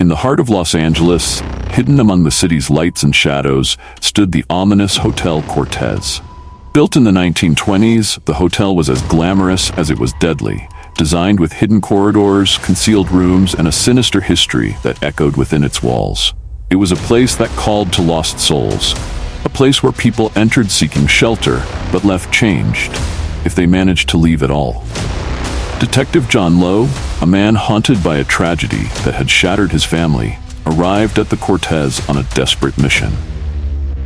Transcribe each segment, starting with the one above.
In the heart of Los Angeles, hidden among the city's lights and shadows, stood the ominous Hotel Cortez. Built in the 1920s, the hotel was as glamorous as it was deadly, designed with hidden corridors, concealed rooms, and a sinister history that echoed within its walls. It was a place that called to lost souls, a place where people entered seeking shelter, but left changed, if they managed to leave at all. Detective John Lowe, a man haunted by a tragedy that had shattered his family, arrived at the Cortez on a desperate mission.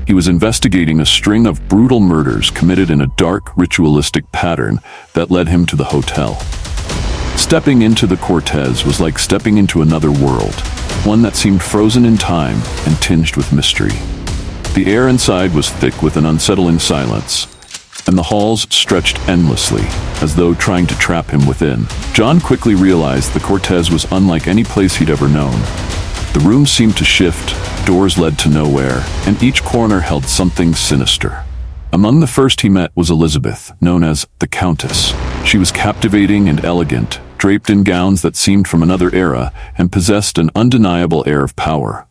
He was investigating a string of brutal murders committed in a dark, ritualistic pattern that led him to the hotel. Stepping into the Cortez was like stepping into another world, one that seemed frozen in time and tinged with mystery. The air inside was thick with an unsettling silence, and the halls stretched endlessly, as though trying to trap him within. John quickly realized the Cortez was unlike any place he'd ever known. The rooms seemed to shift, doors led to nowhere, and each corner held something sinister. Among the first he met was Elizabeth, known as the Countess. She was captivating and elegant, draped in gowns that seemed from another era, and possessed an undeniable air of power.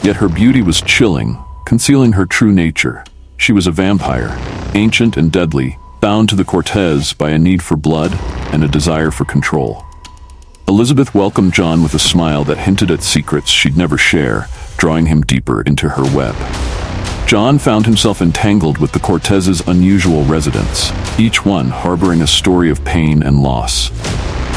Yet her beauty was chilling, concealing her true nature. She was a vampire, ancient and deadly, bound to the Cortez by a need for blood and a desire for control. Elizabeth welcomed John with a smile that hinted at secrets she'd never share, drawing him deeper into her web. John found himself entangled with the Cortez's unusual residents, each one harboring a story of pain and loss.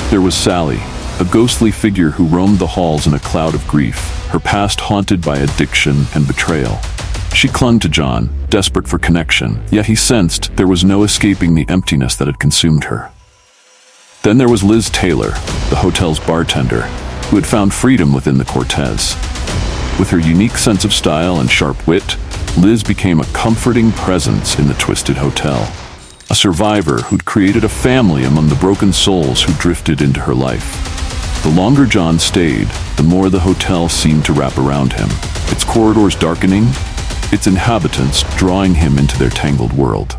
There was Sally, a ghostly figure who roamed the halls in a cloud of grief, her past haunted by addiction and betrayal. She clung to John, desperate for connection, yet he sensed there was no escaping the emptiness that had consumed her. Then there was Liz Taylor, the hotel's bartender, who had found freedom within the Cortez. With her unique sense of style and sharp wit, Liz became a comforting presence in the twisted hotel. A survivor who'd created a family among the broken souls who drifted into her life. The longer John stayed, the more the hotel seemed to wrap around him, its corridors darkening, its inhabitants drawing him into their tangled world.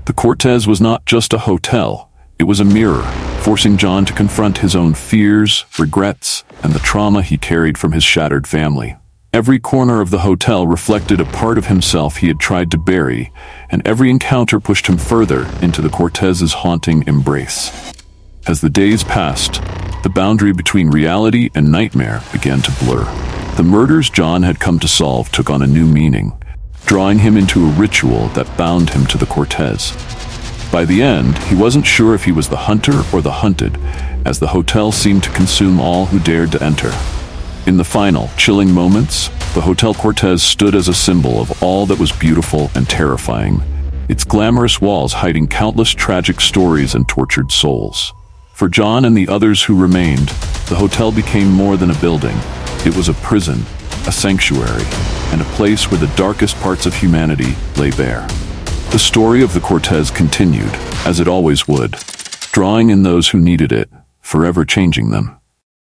The Cortez was not just a hotel, it was a mirror, forcing John to confront his own fears, regrets, and the trauma he carried from his shattered family. Every corner of the hotel reflected a part of himself he had tried to bury, and every encounter pushed him further into the Cortez's haunting embrace. As the days passed, the boundary between reality and nightmare began to blur. The murders John had come to solve took on a new meaning, drawing him into a ritual that bound him to the Cortez. By the end, he wasn't sure if he was the hunter or the hunted, as the hotel seemed to consume all who dared to enter. In the final, chilling moments, the Hotel Cortez stood as a symbol of all that was beautiful and terrifying, its glamorous walls hiding countless tragic stories and tortured souls. For John and the others who remained, the hotel became more than a building. It was a prison, a sanctuary, and a place where the darkest parts of humanity lay bare. The story of the Cortez continued, as it always would, drawing in those who needed it, forever changing them.